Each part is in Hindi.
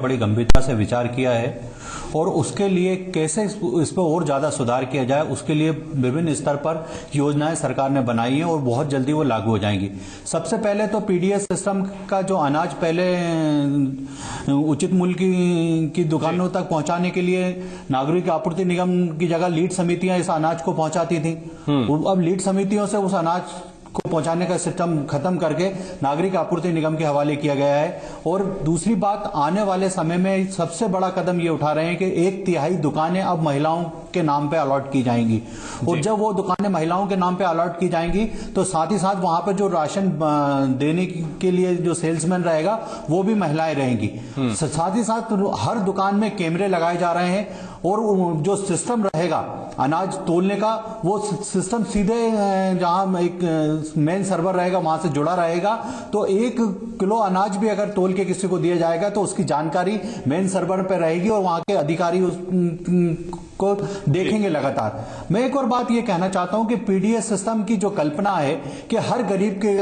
बड़ी गंभीरता से विचार किया है और उसके लिए कैसे इस पर और ज्यादा सुधार किया जाए, उसके लिए विभिन्न स्तर पर योजनाएं सरकार ने बनाई हैं और बहुत जल्दी वो लागू हो जाएंगी। सबसे पहले तो पीडीएस सिस्टम का जो अनाज पहले उचित मूल्य की दुकानों तक पहुंचाने के लिए नागरिक आपूर्ति निगम की जगह लीड समितियां इस अनाज को पहुंचाती थी। अब लीड समितियों से उस अनाज को पहुंचाने का सिस्टम खत्म करके नागरिक आपूर्ति निगम के हवाले किया गया है। और दूसरी बात, आने वाले समय में सबसे बड़ा कदम ये उठा रहे हैं कि 1/3 दुकानें अब महिलाओं के नाम पे अलॉट की जाएंगी और जब वो दुकानें महिलाओं के नाम पे अलॉट की जाएंगी तो साथ ही साथ वहां पर जो राशन देने के लिए जो सेल्समैन रहेगा वो भी महिलाएं रहेंगी। साथ ही साथ हर दुकान में कैमरे लगाए जा रहे हैं और जो सिस्टम रहेगा अनाज तोलने का वो सिस्टम सीधे जहां एक मेन सर्वर रहेगा वहां से जुड़ा रहेगा। तो 1 किलो अनाज भी अगर तोल के किसी को दिया जाएगा तो उसकी जानकारी मेन सर्वर पर रहेगी और वहां के अधिकारी को देखेंगे लगातार। मैं एक और बात ये कहना चाहता हूं कि पीडीएस सिस्टम की जो कल्पना है कि हर गरीब के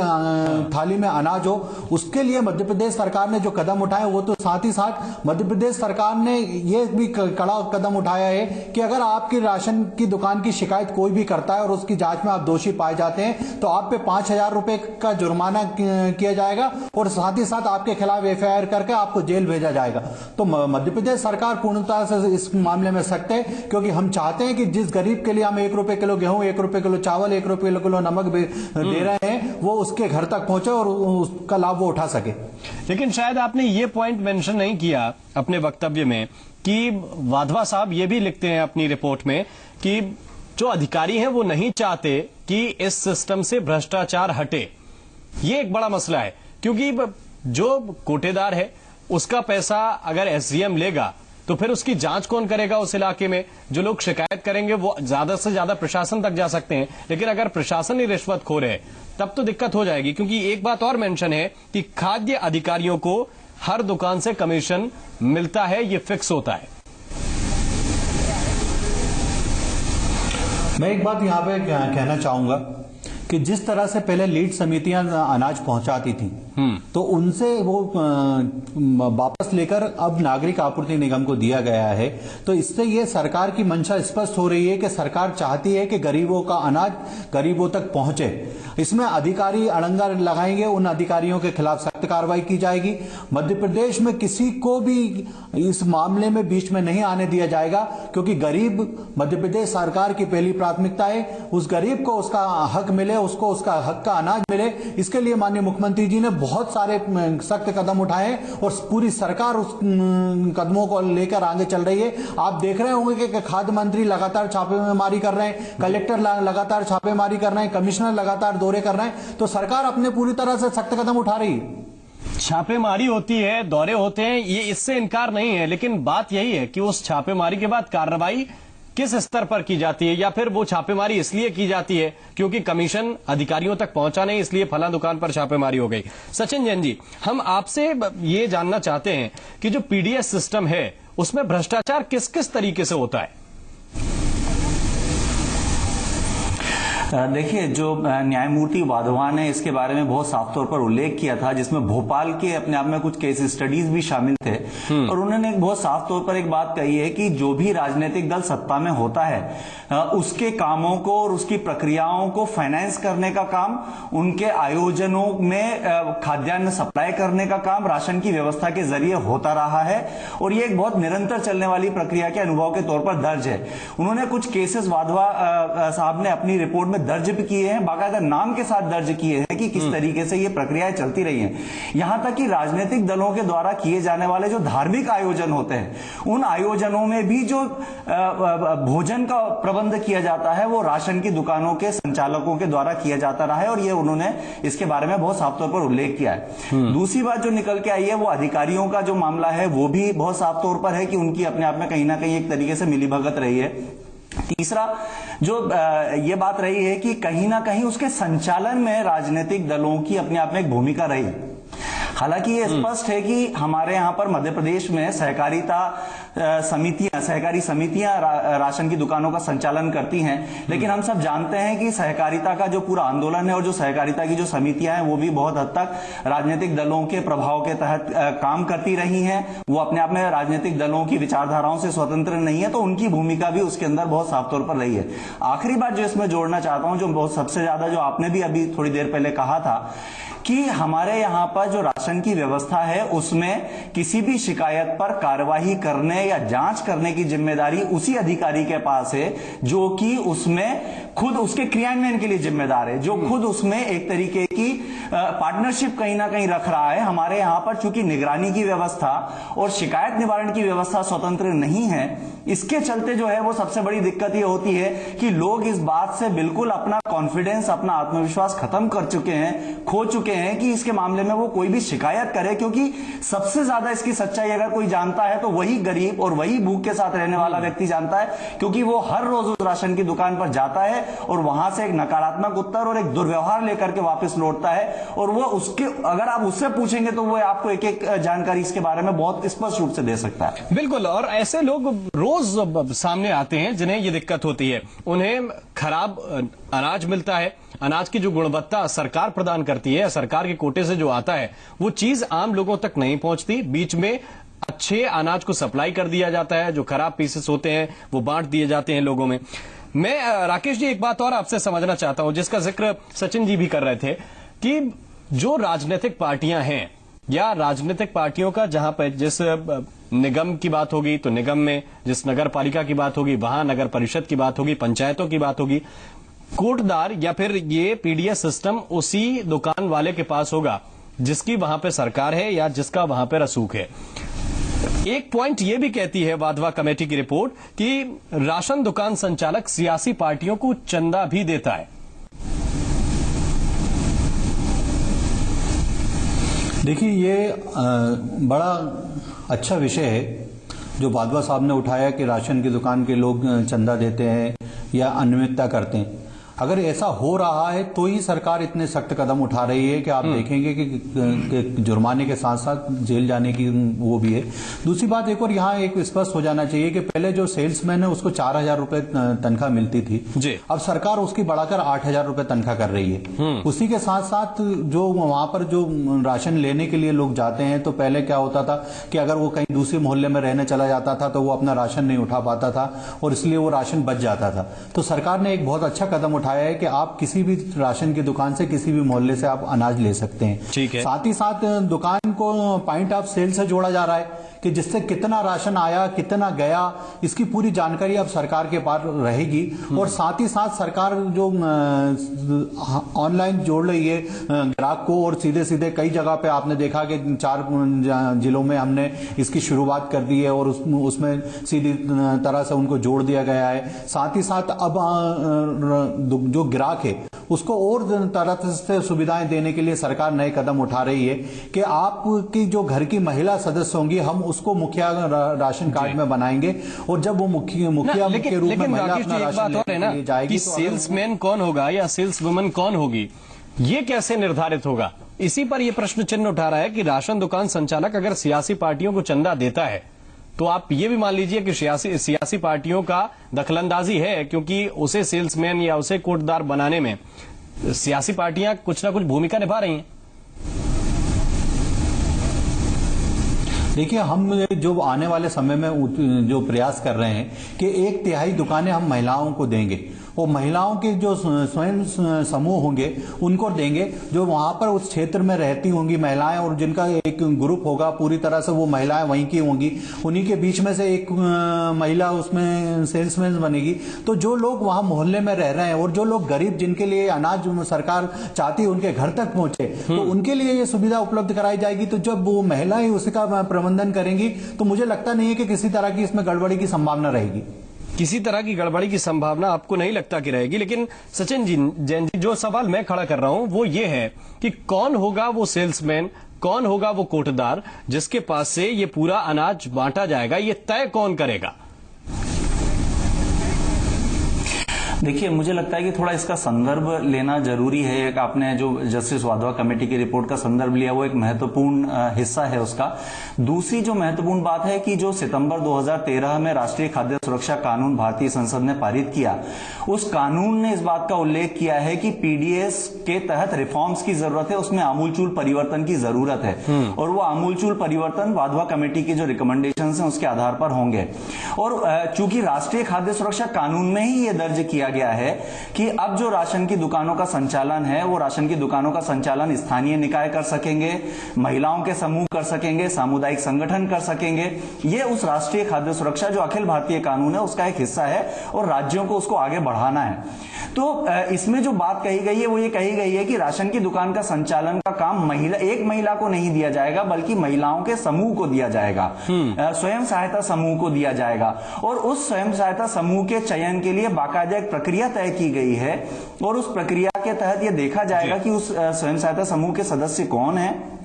थाली में अनाज हो, उसके लिए मध्य प्रदेश सरकार ने जो कदम उठाए वो तो साथ ही साथ मध्य प्रदेश सरकार ने ये भी कड़ा कदम उठाया है कि अगर आपकी राशन की दुकान की शिकायत कोई भी करता है और उसकी जांच में आप दोषी पाए जाते हैं तो आप पे 5,000 रुपए का जुर्माना किया जाएगा और साथ ही साथ आपके खिलाफ एफआईआर करके आपको जेल भेजा जाएगा। तो मध्य प्रदेश सरकार पूर्णतः से इस मामले में सख्त है क्योंकि हम चाहते हैं कि जिस गरीब के लिए हम 1 रुपए किलो गेहूं, 1 रुपए किलो चावल, 1 रुपए किलो नमक दे रहे हैं वो उसके घर तक पहुंचे और उसका लाभ वो उठा सके। लेकिन शायद आपने ये पॉइंट मेंशन नहीं किया अपने वक्तव्य में कि वाधवा साहब ये भी लिखते हैं अपनी रिपोर्ट में कि जो अधिकारी हैं वो नहीं चाहते कि इस सिस्टम से भ्रष्टाचार हटे। ये एक बड़ा मसला है क्योंकि जो कोटेदार है उसका पैसा अगर एसडीएम लेगा तो फिर उसकी जांच कौन करेगा उस इलाके में? जो लोग शिकायत करेंगे वो ज्यादा से ज्यादा प्रशासन तक जा सकते हैं, लेकिन अगर प्रशासन ही रिश्वतखोर है तब तो दिक्कत हो जाएगी। क्योंकि एक बात और मेंशन है कि खाद्य अधिकारियों को हर दुकान से कमीशन मिलता है, ये फिक्स होता है। मैं एक बात यहां पे कहना चाहूंगा कि जिस तरह से पहले लीड समितियां अनाज पहुंचाती थी तो उनसे वो वापस लेकर अब नागरिक आपूर्ति निगम को दिया गया है। तो इससे ये सरकार की मंशा स्पष्ट हो रही है कि सरकार चाहती है कि गरीबों का अनाज गरीबों तक पहुंचे। इसमें अधिकारी अड़ंगा लगाएंगे, उन अधिकारियों के खिलाफ सख्त कार्रवाई की जाएगी। मध्य प्रदेश में किसी को भी इस मामले में बीच में नहीं आने दिया जाएगा क्योंकि गरीब मध्य प्रदेश सरकार की पहली प्राथमिकता है। उस गरीब को उसका हक मिले, उसको उसका हक का अनाज मिले, इसके लिए माननीय मुख्यमंत्री जी ने बहुत सारे सख्त कदम उठाए और पूरी सरकार उस कदमों को लेकर आगे चल रही है। आप देख रहे होंगे कि खाद्य मंत्री लगातार छापेमारी कर रहे हैं, कलेक्टर लगातार छापेमारी कर रहे हैं, कमिश्नर लगातार दौरे कर रहे हैं। तो सरकार अपने पूरी तरह से सख्त कदम उठा रही है। छापेमारी होती है, दौरे होते हैं, ये इससे इनकार नहीं है, लेकिन बात यही है कि उस छापेमारी के बाद कार्रवाई किस स्तर पर की जाती है, या फिर वो छापेमारी इसलिए की जाती है क्योंकि कमीशन अधिकारियों तक पहुंचा नहीं इसलिए फला दुकान पर छापेमारी हो गई। सचिन जैन जी, हम आपसे ये जानना चाहते हैं कि जो पीडीएस सिस्टम है उसमें भ्रष्टाचार किस किस तरीके से होता है? देखिए, जो न्यायमूर्ति वाधवा ने इसके बारे में बहुत साफ तौर पर उल्लेख किया था, जिसमें भोपाल के अपने आप में कुछ केस स्टडीज भी शामिल थे और उन्होंने बहुत साफ तौर पर एक बात कही है कि जो भी राजनीतिक दल सत्ता में होता है उसके कामों को और उसकी प्रक्रियाओं को फाइनेंस करने का काम, उनके आयोजनों में खाद्यान्न सप्लाई करने का काम राशन की व्यवस्था के जरिए होता रहा है और ये एक बहुत निरंतर चलने वाली प्रक्रिया के अनुभव के तौर पर दर्ज है। उन्होंने कुछ केसेस वाधवा साहब ने अपनी रिपोर्ट में दर्ज भी किए हैं, बाकायदा नाम के साथ दर्ज किए हैं कि किस तरीके से ये प्रक्रियाएं चलती रही हैं। यहां तक कि राजनीतिक दलों के द्वारा किए जाने वाले जो धार्मिक आयोजन होते हैं उन आयोजनों में भी जो भोजन का प्रबंध किया जाता है वो राशन की दुकानों के संचालकों के द्वारा किया जाता रहा है और ये उन्होंने इसके बारे में बहुत साफ तौर पर उल्लेख किया है। दूसरी बात जो निकल के आई है वो अधिकारियों का जो मामला है वो भी बहुत साफ तौर पर है कि उनकी अपने आप में कहीं ना कहीं एक तरीके से मिलीभगत रही है। तीसरा जो ये बात रही है कि कहीं ना कहीं उसके संचालन में राजनीतिक दलों की अपने आप में एक भूमिका रही। हालांकि ये स्पष्ट है कि हमारे यहाँ पर मध्य प्रदेश में सहकारी समितियां राशन की दुकानों का संचालन करती हैं, लेकिन हम सब जानते हैं कि सहकारिता का जो पूरा आंदोलन है और जो सहकारिता की जो समितियां हैं वो भी बहुत हद तक राजनीतिक दलों के प्रभाव के तहत काम करती रही हैं। वो अपने आप में राजनीतिक दलों की विचारधाराओं से स्वतंत्र नहीं है, तो उनकी भूमिका भी उसके अंदर बहुत साफ तौर पर रही है। आखिरी बात जो इसमें जोड़ना चाहता हूं, जो बहुत सबसे ज्यादा जो आपने भी अभी थोड़ी देर पहले कहा था कि हमारे यहां पर जो राशन की व्यवस्था है उसमें किसी भी शिकायत पर कार्यवाही करने या जांच करने की जिम्मेदारी उसी अधिकारी के पास है जो कि उसमें खुद उसके क्रियान्वयन के लिए जिम्मेदार है, जो खुद उसमें एक तरीके की पार्टनरशिप कहीं ना कहीं रख रहा है। हमारे यहां पर चूंकि निगरानी की व्यवस्था और शिकायत निवारण की व्यवस्था स्वतंत्र नहीं है, इसके चलते जो है वो सबसे बड़ी दिक्कत ये होती है कि लोग इस बात से बिल्कुल अपना कॉन्फिडेंस, अपना आत्मविश्वास खत्म कर चुके हैं, खो चुके हैं कि इसके मामले में वो कोई भी शिकायत करे, क्योंकि सबसे ज्यादा इसकी सच्चाई अगर कोई जानता है तो वही गरीब और वही भूख के साथ रहने वाला व्यक्ति जानता है, क्योंकि वो हर रोज उस राशन की दुकान पर जाता है और वहां से एक नकारात्मक उत्तर और एक दुर्व्यवहार लेकर के वापस लौटता है। और वो उसके अगर आप उससे पूछेंगे तो वो आपको एक एक जानकारी इसके बारे में बहुत स्पष्ट रूप से दे सकता है। बिल्कुल, और ऐसे लोग रोज सामने आते हैं जिन्हें ये दिक्कत होती है। उन्हें खराब अनाज मिलता है, अनाज की जो गुणवत्ता सरकार प्रदान करती है, सरकार के कोटे से जो आता है वो चीज आम लोगों तक नहीं पहुंचती। बीच में अच्छे अनाज को सप्लाई कर दिया जाता है, जो खराब पीसेस होते हैं वो बांट दिए जाते हैं लोगों में। मैं राकेश जी एक बात और आपसे समझना चाहता हूं, जिसका जिक्र सचिन जी भी कर रहे थे, कि जो राजनीतिक पार्टियां हैं या राजनीतिक पार्टियों का जहां पर जिस निगम की बात होगी तो निगम में, जिस नगर पालिका की बात होगी वहां नगर परिषद की बात होगी, पंचायतों की बात होगी, कोटदार या फिर ये पीडीएस सिस्टम उसी दुकान वाले के पास होगा जिसकी वहां पे सरकार है या जिसका वहां पे रसूख है। एक पॉइंट ये भी कहती है वाधवा कमेटी की रिपोर्ट कि राशन दुकान संचालक सियासी पार्टियों को चंदा भी देता है। देखिए, ये बड़ा अच्छा विषय है जो वाधवा साहब ने उठाया कि राशन की दुकान के लोग चंदा देते हैं या अनियमितता करते हैं। अगर ऐसा हो रहा है तो ही सरकार इतने सख्त कदम उठा रही है कि आप देखेंगे कि जुर्माने के साथ साथ जेल जाने की वो भी है। दूसरी बात एक और यहाँ एक स्पष्ट हो जाना चाहिए कि पहले जो सेल्समैन है उसको 4,000 रुपए तनख्वाह मिलती थी जी। अब सरकार उसकी बढ़ाकर 8,000 रुपए तनख्वाह कर रही है। उसी के साथ साथ जो वहां पर जो राशन लेने के लिए लोग जाते हैं, तो पहले क्या होता था कि अगर वो कहीं दूसरे मोहल्ले में रहने चला जाता था तो वो अपना राशन नहीं उठा पाता था और इसलिए वो राशन बच जाता था। तो सरकार ने एक बहुत अच्छा कदम उठाया है कि आप किसी भी राशन की दुकान से किसी भी मोहल्ले से आप अनाज ले सकते हैं। ठीक है। साथ ही साथ दुकान को पॉइंट ऑफ सेल से जोड़ा जा रहा है कि जिससे कितना राशन आया, कितना गया, इसकी पूरी जानकारी अब सरकार के पास रहेगी। और साथ ही साथ सरकार जो ऑनलाइन जोड़ रही है ग्राहक को, और सीधे सीधे कई जगह पे आपने देखा कि 4 जिलों में हमने इसकी शुरुआत कर दी है और उसमें सीधी तरह से उनको जोड़ दिया गया है। साथ ही साथ अब जो ग्राहक है उसको और तरह से सुविधाएं देने के लिए सरकार नए कदम उठा रही है कि आपकी जो घर की महिला सदस्य होंगी हम उसको मुखिया राशन कार्ड में बनाएंगे, और जब वो मुखिया के रूप में महिला अपना राशन लेने के लिए जाएगी कि सेल्समैन कौन होगा या सेल्स वुमन कौन होगी, ये कैसे निर्धारित होगा? इसी पर यह प्रश्न चिन्ह उठा रहा है कि राशन दुकान संचालक अगर सियासी पार्टियों को चंदा देता है तो आप ये भी मान लीजिए कि सियासी पार्टियों का दखलंदाजी है, क्योंकि उसे सेल्समैन या उसे कोटदार बनाने में सियासी पार्टियां कुछ ना कुछ भूमिका निभा रही हैं। देखिए, हम जो आने वाले समय में जो प्रयास कर रहे हैं कि 1/3 दुकानें हम महिलाओं को देंगे, वो महिलाओं के जो स्वयं समूह होंगे उनको देंगे, जो वहां पर उस क्षेत्र में रहती होंगी महिलाएं और जिनका एक ग्रुप होगा, पूरी तरह से वो महिलाएं वहीं की होंगी, उन्हीं के बीच में से एक महिला उसमें सेल्समैन बनेगी। तो जो लोग वहां मोहल्ले में रह रहे हैं और जो लोग गरीब जिनके लिए अनाज सरकार चाहती है उनके घर तक पहुंचे, तो उनके लिए ये सुविधा उपलब्ध कराई जाएगी। तो जब वो महिलाएं उसका प्रबंधन करेंगी तो मुझे लगता नहीं है कि किसी तरह की इसमें गड़बड़ी की संभावना रहेगी। किसी तरह की गड़बड़ी की संभावना आपको नहीं लगता कि रहेगी। लेकिन सचिन जी, जैन जी, जो सवाल मैं खड़ा कर रहा हूं वो ये है कि कौन होगा वो सेल्समैन, कौन होगा वो कोटदार जिसके पास से ये पूरा अनाज बांटा जाएगा, ये तय कौन करेगा? देखिए, मुझे लगता है कि थोड़ा इसका संदर्भ लेना जरूरी है। एक आपने जो जस्टिस वाधवा कमेटी की रिपोर्ट का संदर्भ लिया, वो एक महत्वपूर्ण हिस्सा है उसका। दूसरी जो महत्वपूर्ण बात है कि जो सितंबर 2013 में राष्ट्रीय खाद्य सुरक्षा कानून भारतीय संसद ने पारित किया, उस कानून ने इस बात का उल्लेख किया है कि पीडीएस के तहत रिफॉर्म्स की जरूरत है, उसमें आमूलचूल परिवर्तन की जरूरत है, और वो आमूलचूल परिवर्तन वाधवा कमेटी की जो रिकमेंडेशंस हैं उसके आधार पर होंगे। और चूंकि राष्ट्रीय खाद्य सुरक्षा कानून में ही ये दर्ज किया गया है कि अब जो राशन की दुकानों का संचालन है, वो राशन की दुकानों का संचालन स्थानीय निकाय कर सकेंगे, महिलाओं के समूह कर सकेंगे, सामुदायिक संगठन कर सकेंगे। ये उस राष्ट्रीय खाद्य सुरक्षा जो अखिल भारतीय कानून है उसका एक हिस्सा है, और राज्यों को उसको आगे बढ़ाना है। तो इसमें जो बात कही गई है वो ये कही गई है कि राशन की दुकान का संचालन का काम एक महिला को नहीं दिया जाएगा, बल्कि महिलाओं के समूह को दिया जाएगा, स्वयं सहायता समूह को दिया जाएगा। और उस स्वयं सहायता समूह के चयन के लिए बाकायदा एक प्रक्रिया तय की गई है, और उस प्रक्रिया के तहत यह देखा जाएगा कि उस स्वयं सहायता समूह के सदस्य कौन हैं,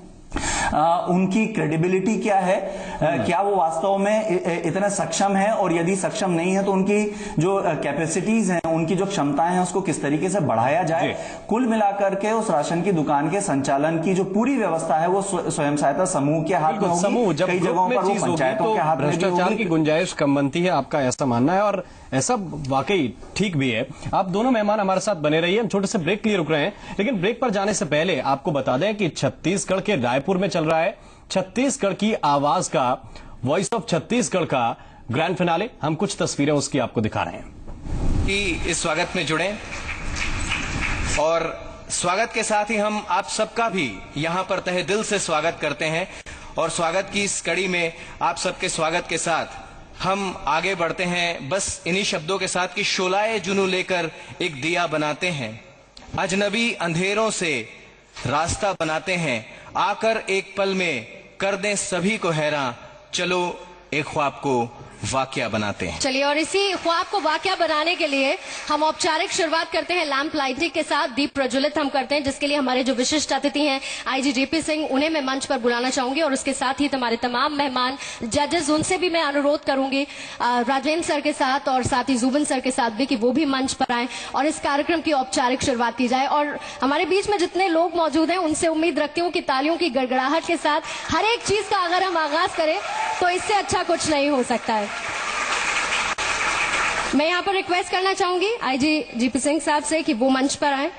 उनकी क्रेडिबिलिटी क्या है, क्या वो वास्तव में इतना सक्षम है, और यदि सक्षम नहीं है तो उनकी जो कैपेसिटीज हैं, उनकी जो क्षमताएं हैं, उसको किस तरीके से बढ़ाया जाए। कुल मिलाकर के उस राशन की दुकान के संचालन की जो पूरी व्यवस्था है वो स्वयं सहायता समूह के हाथ में होगी। जब कई जगहों पर वो पंचायतों के हाथ में भ्रष्टाचार की गुंजाइश कम बनती है, आपका ऐसा मानना है, और ऐसा वाकई ठीक भी है। आप दोनों मेहमान हमारे साथ बने रहिए, हम छोटे से ब्रेक के लिए रुक रहे हैं, लेकिन ब्रेक पर जाने से पहले आपको बता दें कि छत्तीसगढ़ के रायपुर में चल रहा है छत्तीसगढ़ की आवाज का, वॉइस ऑफ छत्तीसगढ़ का ग्रैंड फिनाले। हम कुछ तस्वीरें उसकी आपको दिखा रहे हैं कि इस स्वागत में जुड़े, और स्वागत के साथ ही हम आप सबका भी यहां पर तहे दिल से स्वागत करते हैं। और स्वागत की इस कड़ी में आप सबके स्वागत के साथ हम आगे बढ़ते हैं, बस इन्हीं शब्दों के साथ कि शोलाए जुनू लेकर एक दिया बनाते हैं, अजनबी अंधेरों से रास्ता बनाते हैं, आकर एक पल में कर दें सभी को हैरान, चलो एक ख्वाब को वाकया बनाते हैं। चलिए, और इसी ख्वाब को वाकया बनाने के लिए हम औपचारिक शुरुआत करते हैं लैंप लाइटिंग के साथ। दीप प्रज्वलित हम करते हैं, जिसके लिए हमारे जो विशिष्ट अतिथि हैं आईजी डीपी सिंह, उन्हें मैं मंच पर बुलाना चाहूंगी, और उसके साथ ही हमारे तमाम मेहमान जजेस, उनसे भी मैं अनुरोध करूंगी राजेंद्र सर के साथ और साथ ही जुबन सर के साथ भी, कि वो भी मंच पर आए और इस कार्यक्रम की औपचारिक शुरुआत की जाए। और हमारे बीच में जितने लोग मौजूद हैं उनसे उम्मीद रखती हूँ कि तालियों की गड़गड़ाहट के साथ हर एक चीज का अगर हम आगाज करें तो इससे अच्छा कुछ नहीं हो सकता है। मैं यहाँ पर रिक्वेस्ट करना चाहूंगी आईजी डीपी सिंह साहब से कि वो मंच पर आए,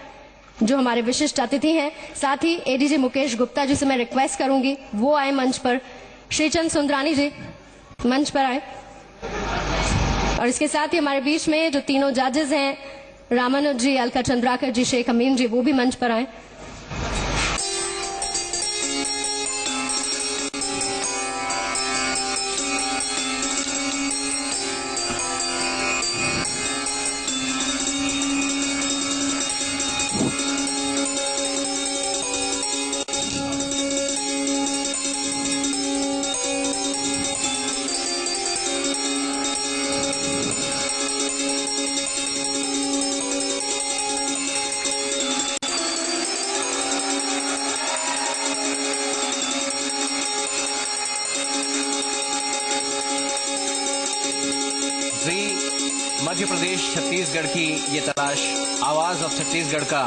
जो हमारे विशिष्ट अतिथि हैं। साथ ही एडीजी मुकेश गुप्ता जी से मैं रिक्वेस्ट करूंगी वो आए मंच पर। श्रीचंद सुंदरानी जी मंच पर आए, और इसके साथ ही हमारे बीच में जो तीनों जजेस हैं, रामानुज जी, अलका चंद्राकर जी, शेख अमीन जी, वो भी मंच पर आए। मध्य प्रदेश छत्तीसगढ़ की ये तलाश, आवाज ऑफ छत्तीसगढ़ का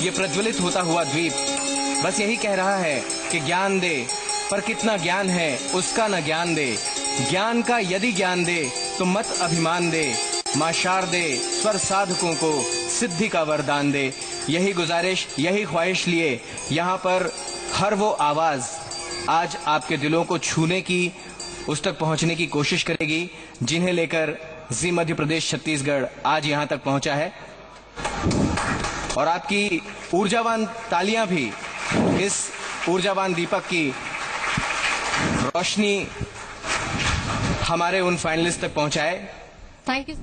ये प्रज्वलित होता हुआ द्वीप बस यही कह रहा है कि ज्ञान दे, पर कितना ज्ञान है उसका न ज्ञान दे, ज्ञान का यदि ज्ञान दे तो मत अभिमान दे, मां शारदे स्वर साधकों को सिद्धि का वरदान दे। यही गुजारिश, यही ख्वाहिश लिए यहाँ पर हर वो आवाज आज आपके दिलों को छूने की, उस तक पहुंचने की कोशिश करेगी जिन्हें लेकर जी मध्य प्रदेश छत्तीसगढ़ आज यहां तक पहुंचा है। और आपकी ऊर्जावान तालियां भी इस ऊर्जावान दीपक की रोशनी हमारे उन फाइनलिस्ट तक पहुंचाए। Thank you.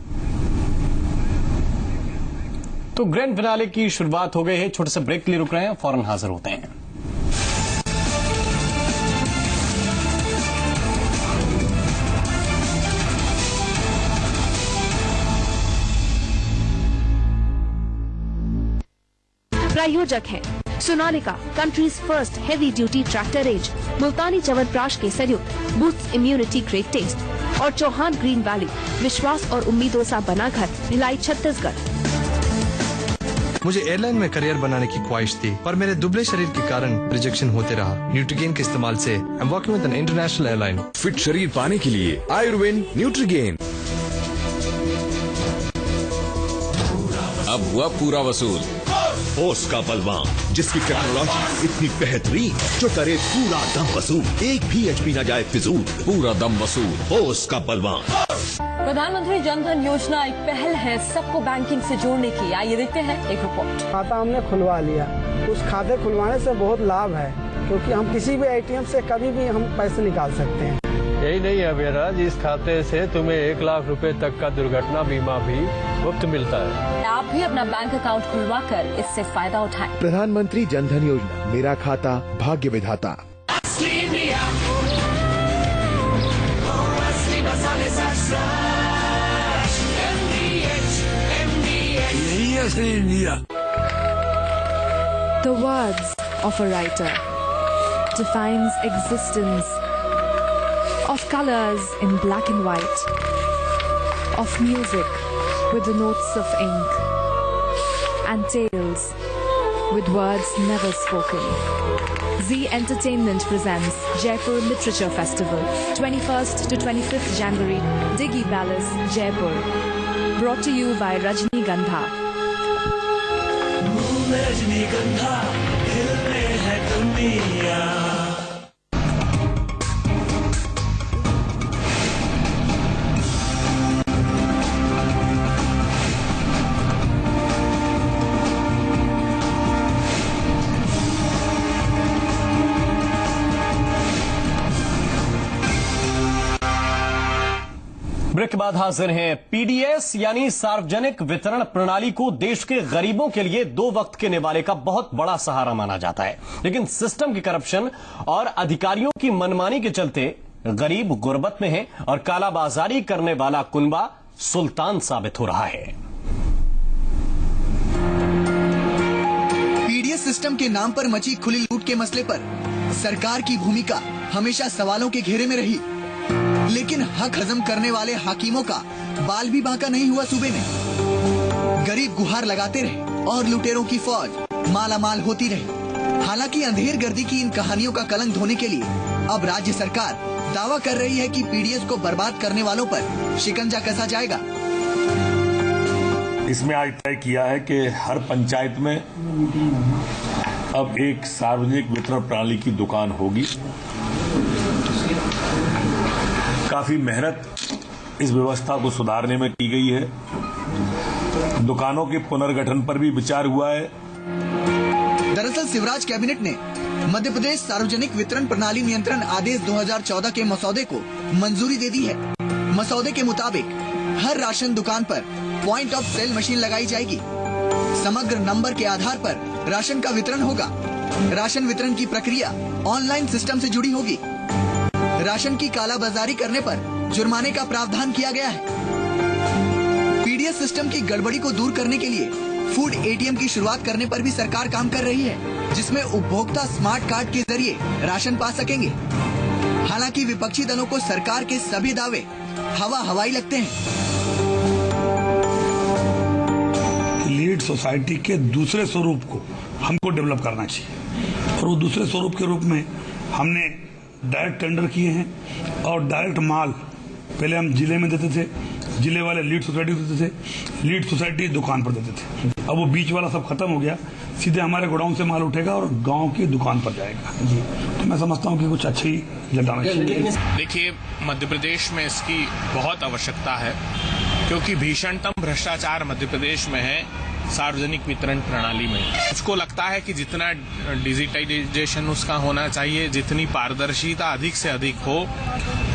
तो ग्रैंड फिनाले की शुरुआत हो गई है, छोटे से ब्रेक के लिए रुक रहे हैं, फौरन हाजिर होते हैं। प्रायोजक है Sonalika, countries first heavy duty tractor range, Multani Chyawanprash के संयुक्त बूस्ट इम्यूनिटी ग्रेट टेस्ट, और चौहान ग्रीन वैली, विश्वास और उम्मीदों सा बना घर, भिलाई छत्तीसगढ़। मुझे एयरलाइन में करियर बनाने की ख्वाहिश थी, पर मेरे दुबले शरीर के कारण रिजेक्शन होते रहा। न्यूट्रीगेन के इस्तेमाल से I am working with an international airline. Fit शरीर पाने के लिए आयुर्वेद न्यूट्रीगेन। अब हुआ पूरा वसूल। ओस का बलवान, जिसकी टेक्नोलॉजी इतनी बेहतरीन जो करे पूरा दम वसूल, एक भी एचपी न जाए फिजूल। पूरा दम वसूल। ओस का बलवान। प्रधानमंत्री जन धन योजना एक पहल है सबको बैंकिंग से जोड़ने की। आइए देखते हैं एक रिपोर्ट। खाता हमने खुलवा लिया, उस खाते खुलवाने से बहुत लाभ है, क्योंकि हम किसी भी एटीएम से कभी भी हम पैसे निकाल सकते हैं। यही नहीं अभिराज, इस खाते से तुम्हें 1 लाख रुपए तक का दुर्घटना बीमा भी मुफ्त मिलता है। आप भी अपना बैंक अकाउंट खुलवा कर इससे फायदा उठाएं। प्रधानमंत्री जन धन योजना, मेरा खाता भाग्य विधाता। यही असली India. The words of a writer defines existence of colors in black and white, of music with the notes of ink and tales with words never spoken. Zee Entertainment presents Jaipur Literature Festival, 21st to 25th January, Diggy Palace, Jaipur. Brought to you by Rajnigandha. रजनीगंधा हिलने है दुनिया। ब्रेक के बाद हाजिर हैं। पीडीएस यानी सार्वजनिक वितरण प्रणाली को देश के गरीबों के लिए 2 वक्त के निवाले का बहुत बड़ा सहारा माना जाता है, लेकिन सिस्टम की करप्शन और अधिकारियों की मनमानी के चलते गरीब गुर्बत में है और कालाबाजारी करने वाला कुनबा सुल्तान साबित हो रहा है। पीडीएस सिस्टम के नाम पर मची खुली लूट के मसले पर सरकार की भूमिका हमेशा सवालों के घेरे में रही, लेकिन हक हजम करने वाले हाकिमों का बाल भी बांका नहीं हुआ। सूबे में गरीब गुहार लगाते रहे और लुटेरों की फौज माला माल होती रही। हालांकि अंधेर गर्दी की इन कहानियों का कलंक धोने के लिए अब राज्य सरकार दावा कर रही है कि पीडीएस को बर्बाद करने वालों पर शिकंजा कसा जाएगा। इसमें आज तय किया है कि हर पंचायत में अब एक सार्वजनिक वितरण प्रणाली की दुकान होगी। काफी मेहनत इस व्यवस्था को सुधारने में की गई है। दुकानों के पुनर्गठन पर भी विचार हुआ है। दरअसल शिवराज कैबिनेट ने मध्य प्रदेश सार्वजनिक वितरण प्रणाली नियंत्रण आदेश 2014 के मसौदे को मंजूरी दे दी है। मसौदे के मुताबिक हर राशन दुकान पर पॉइंट ऑफ सेल मशीन लगाई जाएगी। समग्र नंबर के आधार पर राशन का वितरण होगा। राशन वितरण की प्रक्रिया ऑनलाइन सिस्टम से जुड़ी होगी। राशन की कालाबाजारी करने पर जुर्माने का प्रावधान किया गया है। पीडीएस सिस्टम की गड़बड़ी को दूर करने के लिए फूड एटीएम की शुरुआत करने पर भी सरकार काम कर रही है, जिसमें उपभोक्ता स्मार्ट कार्ड के जरिए राशन पा सकेंगे। हालांकि विपक्षी दलों को सरकार के सभी दावे हवाई लगते हैं। लीड सोसाइटी के दूसरे स्वरूप को हमको डेवलप करना चाहिए और वो दूसरे स्वरूप के रूप में हमने डायरेक्ट टेंडर किए हैं और डायरेक्ट माल पहले हम जिले में देते थे, जिले वाले लीड सोसाइटी देते थे, लीड सोसाइटी दुकान पर देते थे। अब वो बीच वाला सब खत्म हो गया, सीधे हमारे गोडाउन से माल उठेगा और गांव की दुकान पर जाएगा। तो मैं समझता हूँ कि कुछ अच्छी जटाना चाहिए। देखिए, मध्य प्रदेश में इसकी बहुत आवश्यकता है, क्योंकि भीषणतम भ्रष्टाचार मध्य प्रदेश में है सार्वजनिक वितरण प्रणाली में। मुझको लगता है कि जितना डिजिटाइजेशन उसका होना चाहिए, जितनी पारदर्शिता अधिक से अधिक हो,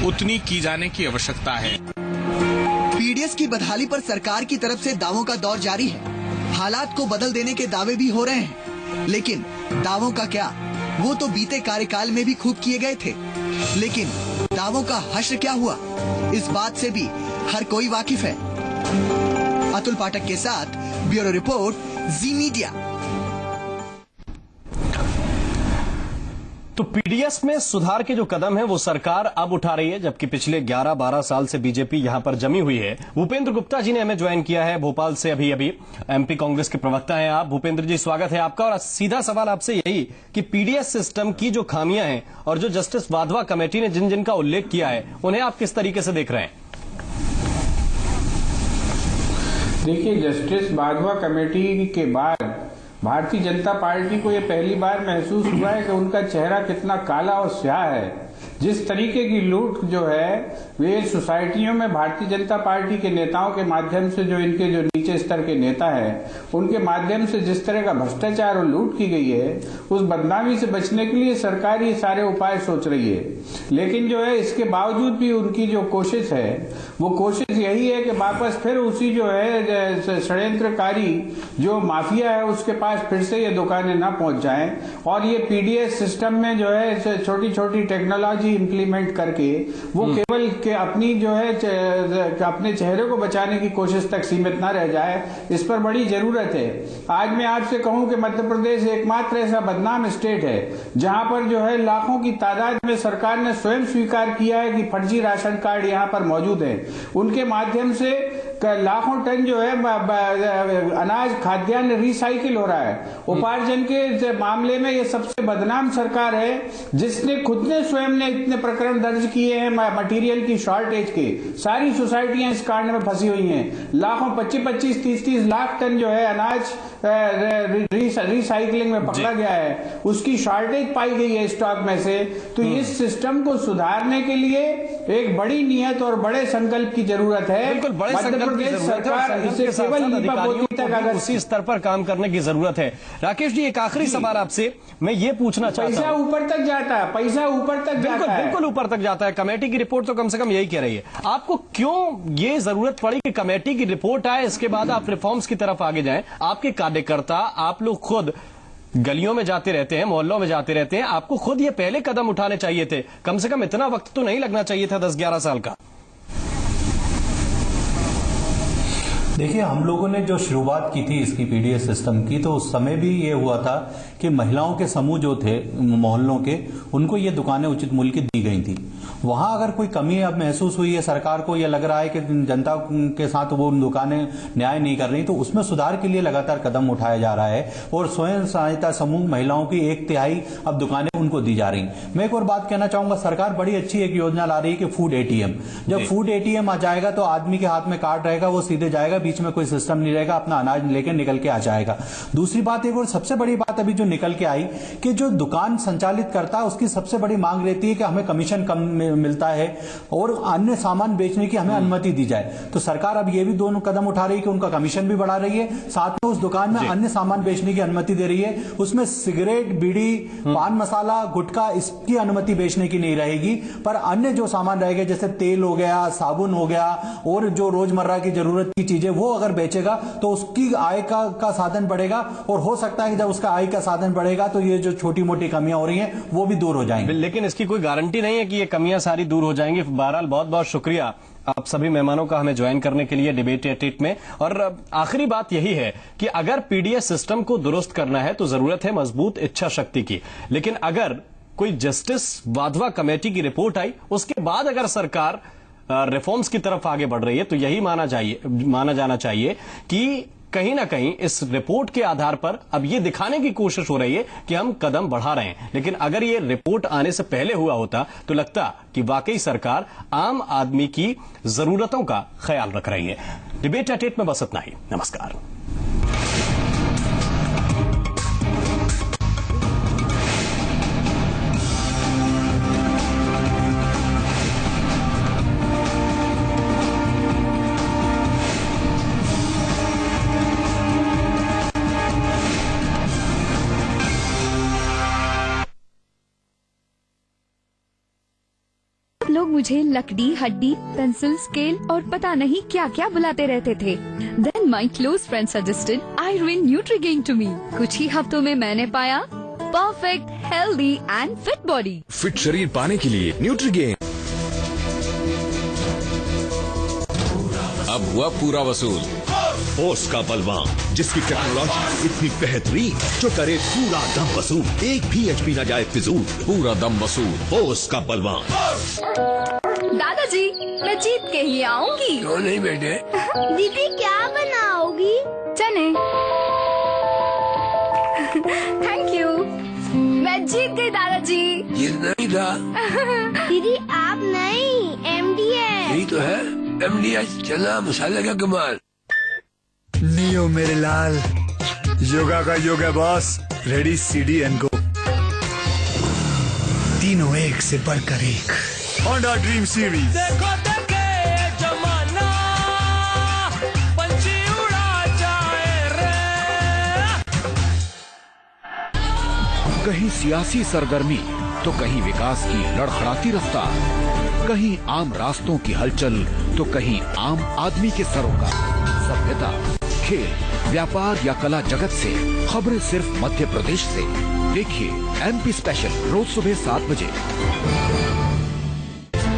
उतनी की जाने की आवश्यकता है। पीडीएस की बदहाली पर सरकार की तरफ से दावों का दौर जारी है। हालात को बदल देने के दावे भी हो रहे हैं, लेकिन दावों का क्या, वो तो बीते कार्यकाल में भी खूब किए गए थे। लेकिन दावों का हश्र क्या हुआ, इस बात से भी हर कोई वाकिफ है। अतुल पाठक के साथ ब्यूरो रिपोर्ट, जी मीडिया। तो पीडीएस में सुधार के जो कदम है वो सरकार अब उठा रही है, जबकि पिछले 11-12 साल से बीजेपी यहां पर जमी हुई है। भूपेंद्र गुप्ता जी ने हमें ज्वाइन किया है भोपाल से, अभी एमपी कांग्रेस के प्रवक्ता हैं आप। भूपेंद्र जी, स्वागत है आपका। और सीधा सवाल आपसे यही कि पीडीएस सिस्टम की जो खामियां हैं और जो जस्टिस वाधवा कमेटी ने जिन जिन का उल्लेख किया है, उन्हें आप किस तरीके से देख रहे हैं? देखिए, जस्टिस वाधवा कमेटी के बाद भारतीय जनता पार्टी को ये पहली बार महसूस हुआ है कि उनका चेहरा कितना काला और स्याह है। जिस तरीके की लूट जो है वे सोसाइटियों में भारतीय जनता पार्टी के नेताओं के माध्यम से, जो इनके जो नीचे स्तर के नेता हैं उनके माध्यम से जिस तरह का भ्रष्टाचार और लूट की गई है, उस बदनामी से बचने के लिए सरकार ये सारे उपाय सोच रही है। लेकिन जो है इसके बावजूद भी उनकी जो कोशिश है वो कोशिश यही है कि वापस फिर उसी जो है षड्यंत्रकारी जो माफिया है उसके पास फिर से ये दुकानें ना पहुंच जाएं और ये पीडीएस सिस्टम में जो है छोटी छोटी टेक्नोलॉजी इंप्लीमेंट करके वो केवल के अपनी जो है अपने चेहरे को बचाने की कोशिश तक सीमित ना रह जाए, इस पर बड़ी जरूरत है। आज मैं आपसे कहूं कि मध्य प्रदेश एकमात्र ऐसा बदनाम स्टेट है जहां पर जो है लाखों की तादाद में सरकार ने स्वयं स्वीकार किया है कि फर्जी राशन कार्ड यहां पर मौजूद है। उनके माध्यम से लाखों टन जो है अनाज खाद्यान्न रिसाइकिल हो रहा है। उपार्जन के मामले में ये सबसे बदनाम सरकार है जिसने खुद ने स्वयं ने इतने प्रकरण दर्ज किए हैं मटेरियल की शॉर्टेज के। सारी सोसाइटियां इस कांड में फंसी हुई हैं। लाखों 25-25, 30-30 लाख टन जो है अनाज रिसाइकलिंग में पकड़ा गया है, उसकी शॉर्टेज पाई गई है स्टॉक में से। तो इस सिस्टम को सुधारने के लिए एक बड़ी नियत और बड़े संकल्प की जरूरत है। बिल्कुल, बड़े संकल्प की जरूरत है। इसे केवल लीपापोती तक अगर उसी स्तर पर काम करने की जरूरत है। राकेश जी, एक आखिरी सवाल आपसे मैं ये पूछना चाहता हूं। पैसा ऊपर तक जाता है, पैसा ऊपर तक जाता है, बिल्कुल ऊपर तक जाता है। कमेटी की रिपोर्ट तो कम से कम यही कह रही है। आपको क्यों ये जरूरत पड़ी कि कमेटी की रिपोर्ट आए, इसके बाद आप रिफॉर्म्स की तरफ आगे जाएं? आपके कार्यकर्ता, आप लोग खुद गलियों में जाते रहते हैं, मोहल्लों में जाते रहते हैं, आपको खुद ये पहले कदम उठाने चाहिए थे। कम से कम इतना वक्त तो नहीं लगना चाहिए था 10-11 साल का। देखिए, हम लोगों ने जो शुरुआत की थी इसकी पीडीएस सिस्टम की, तो उस समय भी ये हुआ था कि महिलाओं के समूह जो थे मोहल्लों के, उनको ये दुकानें उचित मूल्य की दी गई थी। वहां अगर कोई कमी अब महसूस हुई है सरकार को, या लग रहा है कि जनता के साथ वो दुकानें न्याय नहीं कर रही, तो उसमें सुधार के लिए लगातार कदम उठाया जा रहा है और स्वयं सहायता समूह महिलाओं की 1/3 अब दुकानें उनको दी जा रही। मैं एक और बात कहना चाहूंगा, सरकार बड़ी अच्छी एक योजना ला रही है कि फूड एटीएम। जब फूड एटीएम आ जाएगा तो आदमी के हाथ में कार्ड रहेगा, वो सीधे जाएगा, बीच में कोई सिस्टम नहीं रहेगा, अपना अनाज लेके निकल के आ जाएगा। दूसरी बात, एक और सबसे बड़ी बात अभी जो निकल के आई कि जो दुकान संचालित करता है उसकी सबसे बड़ी मांग रहती है कि हमें कमीशन कम मिलता है और अन्य सामान बेचने की हमें अनुमति दी जाए। तो सरकार अब ये भी दोनों कदम उठा रही है कि उनका कमीशन भी बढ़ा रही है, साथ में उस दुकान में अन्य सामान बेचने की अनुमति दे रही है। उसमें सिगरेट, बीड़ी, पान मसाला, गुटखा, इसकी अनुमति बेचने की नहीं रहेगी, पर अन्य जो सामान रहेगा जैसे तेल हो गया, साबुन हो गया और जो रोजमर्रा की जरूरत की चीजें, वो अगर बेचेगा तो उसकी आय का साधन बढ़ेगा और हो सकता है कि जब उसका आय का साधन बढ़ेगा तो ये जो छोटी मोटी कमियां हो रही हैं वो भी दूर हो जाएंगी। लेकिन इसकी कोई गारंटी नहीं है कि ये कमियां सारी दूर हो जाएंगी। बहरहाल बहुत बहुत शुक्रिया आप सभी मेहमानों का हमें ज्वाइन करने के लिए डिबेट एट 8 में। और आखिरी बात यही है कि अगर पीडीएस सिस्टम को दुरुस्त करना है तो जरूरत है मजबूत इच्छा शक्ति की। लेकिन अगर कोई जस्टिस वाधवा कमेटी की रिपोर्ट आई, उसके बाद अगर सरकार रिफॉर्म्स की तरफ आगे बढ़ रही है, तो यही माना जाना चाहिए कि कहीं ना कहीं इस रिपोर्ट के आधार पर अब ये दिखाने की कोशिश हो रही है कि हम कदम बढ़ा रहे हैं। लेकिन अगर ये रिपोर्ट आने से पहले हुआ होता तो लगता कि वाकई सरकार आम आदमी की जरूरतों का ख्याल रख रही है। डिबेट एट 8 में बस इतना ही। नमस्कार। लोग मुझे लकड़ी, हड्डी, पेंसिल, स्केल और पता नहीं क्या क्या बुलाते रहते थे। Then my close friend suggested Irwin Nutrigain to me. कुछ ही हफ्तों में मैंने पाया perfect, healthy and fit body. Fit शरीर पाने के लिए न्यूट्रीगेन अब हुआ पूरा वसूल। ओस का बलवान, जिसकी टेक्नोलॉजी इतनी बेहतरीन जो करे पूरा दम वसूल, एक भी HP न जाए फिजूल, पूरा दम वसूल। ओस का बलवान। दादाजी, मैं जीत के ही आऊंगी। क्यों नहीं बेटे? दीदी क्या बनाओगी? चने। Thank you. मैं जीत गई दादाजी। जीतना ही था। दीदी आप नहीं, MD है। यही तो है, MD चना मसाले का कमाल। नियो मेरे लाल, योगा का योग है boss. Ready CD and go. तीनों एक से बढ़कर एक। Honda dream series. देखो देखे जमाना, पंछी उड़ा जाए रे। कहीं सियासी सरगर्मी तो कहीं विकास की लड़खड़ाती रफ्तार, कहीं आम रास्तों की हलचल तो कहीं आम आदमी के सरों का। सभ्यता, खेल, व्यापार या कला जगत से खबरें सिर्फ मध्य प्रदेश से। देखिए MP स्पेशल रोज सुबह 7 बजे।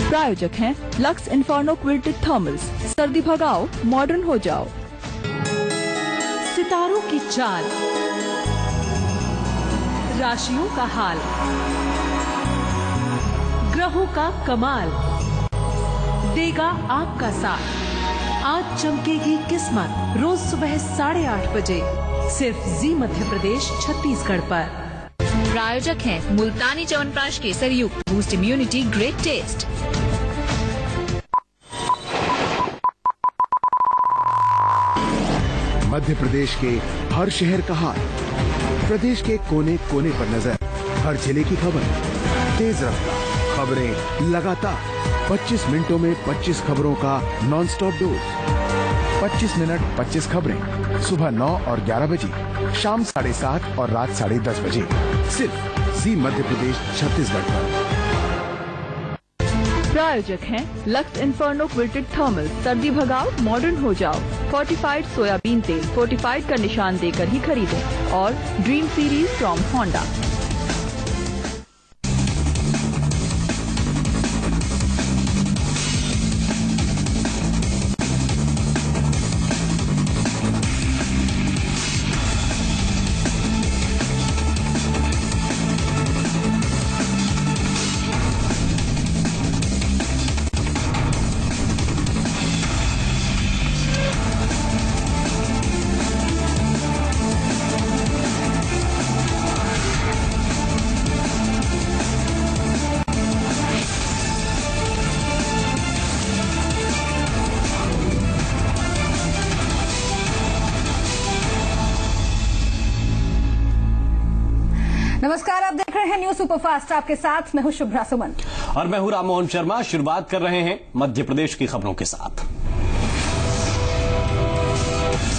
प्रायोजक हैं लक्स इन्फर्नो क्विल्टेड थर्मल्स। सर्दी भगाओ, मॉडर्न हो जाओ। सितारों की चाल, राशियों का हाल, ग्रहों का कमाल देगा आपका साथ। आज चमकेगी किस्मत, रोज सुबह 8:30 बजे सिर्फ जी मध्य प्रदेश छत्तीसगढ़ पर। प्रायोजक हैं मुल्तानी च्यवनप्राश केसर युक्त, boost immunity, great test. Madhya Pradesh के हर शहर का हाल, प्रदेश के कोने कोने पर नजर, हर जिले की खबर, तेज रफ्तार खबरें लगातार, 25 मिनटों में 25 खबरों का नॉनस्टॉप डोज। 25 मिनट 25 खबरें, सुबह 9 और 11 बजे, शाम 7:30 और रात 10:30 बजे, सिर्फ जी मध्य प्रदेश छत्तीसगढ़ पर। प्रायोजक हैं लक्स इन्फर्नो क्विल्टेड थर्मल। सर्दी भगाओ, मॉडर्न हो जाओ। फोर्टिफाइड सोयाबीन तेल, फोर्टिफाइड का निशान देकर ही खरीदें। और ड्रीम सीरीज फ्रॉम होंडा। नमस्कार, आप देख रहे हैं न्यूज सुपरफास्ट। आपके साथ मैं हूं शुभ्रा सुमन और मैं हूं राम मोहन शर्मा। शुरुआत कर रहे हैं मध्य प्रदेश की खबरों के साथ।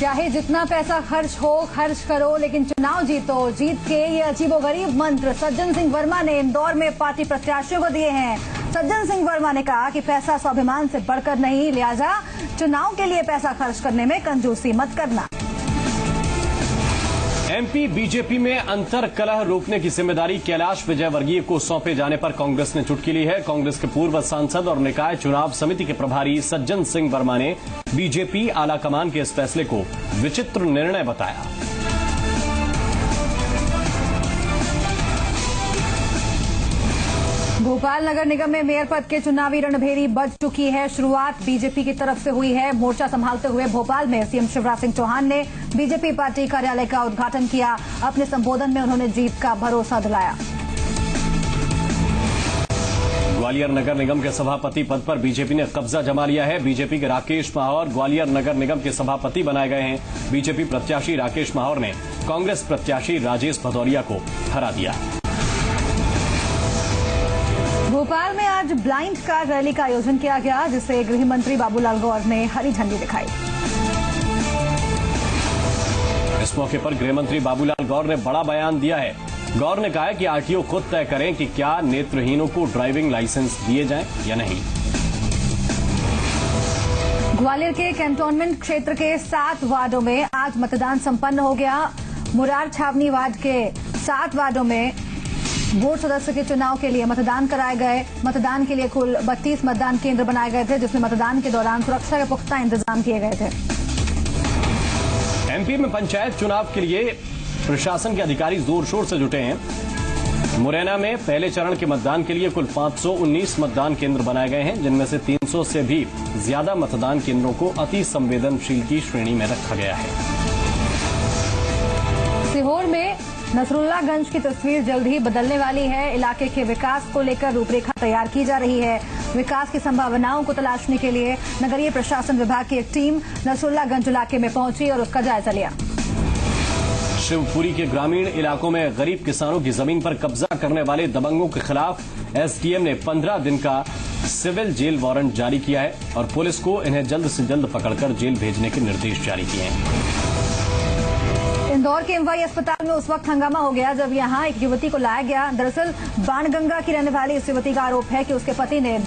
चाहे जितना पैसा खर्च हो, खर्च करो, लेकिन चुनाव जीतो। जीत के ये अजीबोगरीब मंत्र सज्जन सिंह वर्मा ने इंदौर में पार्टी प्रत्याशियों को दिए हैं। सज्जन सिंह वर्मा ने कहा कि पैसा स्वाभिमान से बढ़कर नहीं, लिहाजा चुनाव के लिए पैसा खर्च करने में कंजूसी मत करना। MP बीजेपी में अंतर कलह रोकने की जिम्मेदारी कैलाश विजयवर्गीय को सौंपे जाने पर कांग्रेस ने चुटकी ली है। कांग्रेस के पूर्व सांसद और निकाय चुनाव समिति के प्रभारी सज्जन सिंह वर्मा ने बीजेपी आलाकमान के इस फैसले को विचित्र निर्णय बताया। भोपाल नगर निगम में मेयर पद के चुनावी रणभेरी बज चुकी है। शुरुआत बीजेपी की तरफ से हुई है। मोर्चा संभालते हुए भोपाल में सीएम शिवराज सिंह चौहान ने बीजेपी पार्टी कार्यालय का उद्घाटन किया। अपने संबोधन में उन्होंने जीत का भरोसा दिलाया। ग्वालियर नगर निगम के सभापति पद पर बीजेपी ने कब्जा जमा लिया है। बीजेपी के राकेश माहौर ग्वालियर नगर निगम के सभापति बनाए गए हैं। बीजेपी प्रत्याशी राकेश माहौर ने कांग्रेस प्रत्याशी राजेश भदौरिया को हरा दिया। भोपाल में आज ब्लाइंड कार रैली का आयोजन किया गया, जिसे गृह मंत्री बाबूलाल गौर ने हरी झंडी दिखाई। इस मौके पर गृह मंत्री बाबूलाल गौर ने बड़ा बयान दिया है। गौर ने कहा है कि आरटीओ खुद तय करें कि क्या नेत्रहीनों को ड्राइविंग लाइसेंस दिए जाएं या नहीं। ग्वालियर के कैंटोनमेंट क्षेत्र के 7 वार्डों में आज मतदान संपन्न हो गया। मुरार छावनी वार्ड के 7 वार्डों में बोर्ड सदस्य के चुनाव के लिए मतदान कराए गए। मतदान के लिए कुल 32 मतदान केंद्र बनाए गए थे, जिसमें मतदान के दौरान सुरक्षा के पुख्ता इंतजाम किए गए थे। एमपी में पंचायत चुनाव के लिए प्रशासन के अधिकारी जोर शोर से जुटे हैं। मुरैना में पहले चरण के मतदान के लिए कुल 519 मतदान केंद्र बनाए गए हैं, जिनमें से 300 से भी ज्यादा मतदान केंद्रों को अति संवेदनशील की श्रेणी में रखा गया है। सीहोर में नसरुल्लागंज की तस्वीर जल्द ही बदलने वाली है। इलाके के विकास को लेकर रूपरेखा तैयार की जा रही है। विकास की संभावनाओं को तलाशने के लिए नगरीय प्रशासन विभाग की एक टीम नसरुल्लागंज इलाके में पहुंची और उसका जायजा लिया। शिवपुरी के ग्रामीण इलाकों में गरीब किसानों की जमीन पर कब्जा करने वाले दबंगों के खिलाफ एसडीएम ने 15 दिन का सिविल जेल वारंट जारी किया है और पुलिस को इन्हें जल्द से जल्द पकड़कर जेल भेजने के निर्देश जारी किए हैं। इंदौर के एमवाई अस्पताल में उस वक्त हंगामा हो गया जब यहां एक युवती को लाया गया। दरअसल बाणगंगा की रहने वाली इस युवती का आरोप है कि उसके पति ने